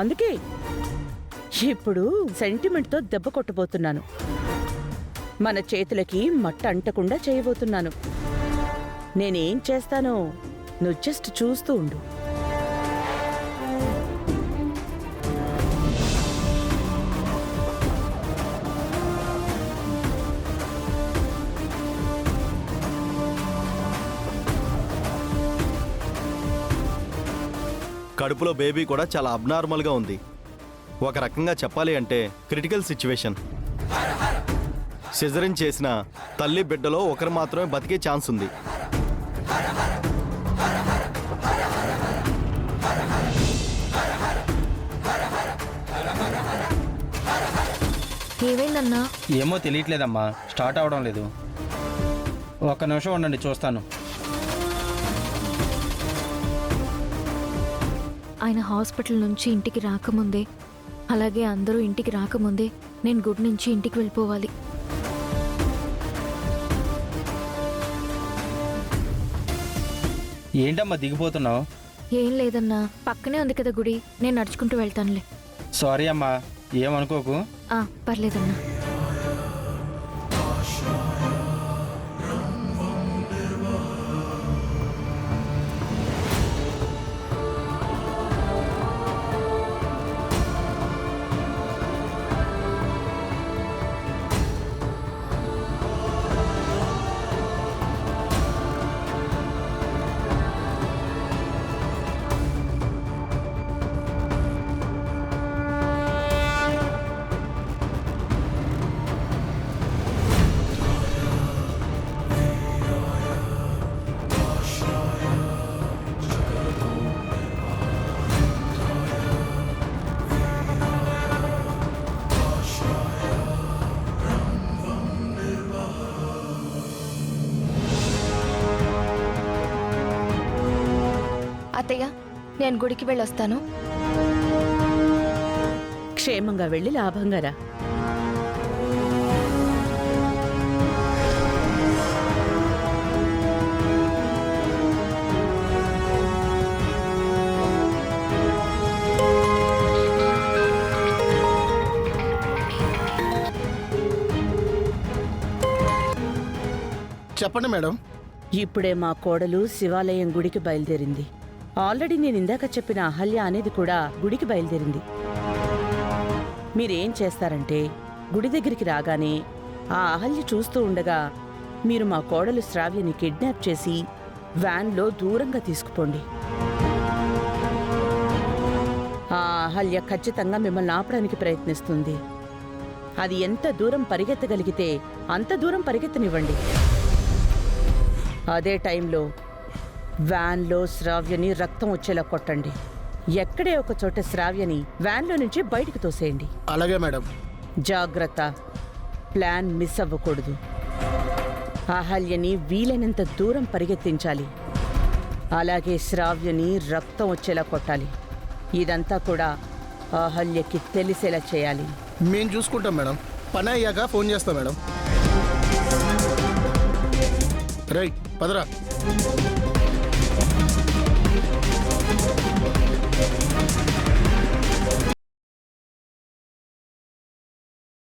అందుకే ఇప్పుడు సెంటిమెంట్తో దెబ్బ కొట్టబోతున్నాను. మన చేతులకి మట్ట అంటకుండా చేయబోతున్నాను. నేనేం చేస్తానో నువ్వు జస్ట్ చూస్తూ ఉండు. కడుపులో బేబీ కూడా చాలా అబ్నార్మల్గా ఉంది. ఒక రకంగా చెప్పాలి అంటే క్రిటికల్ సిచ్యువేషన్. సిజరిన్ చేసిన తల్లి బిడ్డలో ఒకరు మాత్రమే బతికే ఛాన్స్ ఉంది. ఏమైందన్నా? ఏమో తెలియట్లేదమ్మా, స్టార్ట్ అవడం లేదు. ఒక్క నిమిషం ఉండండి, చూస్తాను. ఆయన హాస్పిటల్ నుంచి ఇంటికి రాకముందే, అలాగే అందరూ ఇంటికి రాకముందే నేను గుడి నుంచి ఇంటికి వెళ్ళిపోవాలి. ఏంటమ్మా దిగిపోతున్నావు? ఏం లేదన్నా, పక్కనే ఉంది కదా గుడి, నేను నడుచుకుంటూ వెళ్తానులే. సారీ అమ్మా, ఏమనుకోకు. పర్లేదన్నా. అత్తయ్య, నేను గుడికి వెళ్ళొస్తాను. క్షేమంగా వెళ్ళి లాభంగా రా. చెప్పండి మేడం. ఇప్పుడే మా కోడలు శివాలయం గుడికి బయలుదేరింది. ఆల్రెడీ నేను ఇందాక చెప్పిన అహల్య అనేది కూడా గుడికి బయలుదేరింది. మీరేం చేస్తారంటే గుడి దగ్గరికి రాగానే ఆ అహల్య చూస్తూ ఉండగా మీరు మా కోడలు శ్రావ్యని కిడ్నాప్ చేసి వ్యాన్లో దూరంగా తీసుకుపోండి. ఆ అహల్య ఖచ్చితంగా మిమ్మల్ని ఆపడానికి ప్రయత్నిస్తుంది. అది ఎంత దూరం పరిగెత్తగలిగితే అంత దూరం పరిగెత్తనివ్వండి. అదే టైంలో వ్యాన్లో శ్రావ్యని రక్తం వచ్చేలా కొట్టండి. ఎక్కడే ఒక చోట శ్రావ్యని వ్యాన్లో నుంచి బయటికి తోసేయండి. అలాగే మేడం. జాగ్రత్త, ప్లాన్ మిస్ అవ్వకూడదు. అహల్యని వీలైనంత దూరం పరిగెత్తించాలి. అలాగే శ్రావ్యని రక్తం వచ్చేలా కొట్టాలి. ఇదంతా కూడా అహల్యకి తెలిసేలా చేయాలి. మేము చూసుకుంటాం మేడం. పని అయ్యాక ఫోన్ చేస్తాం మేడం. రైట్, పదరా.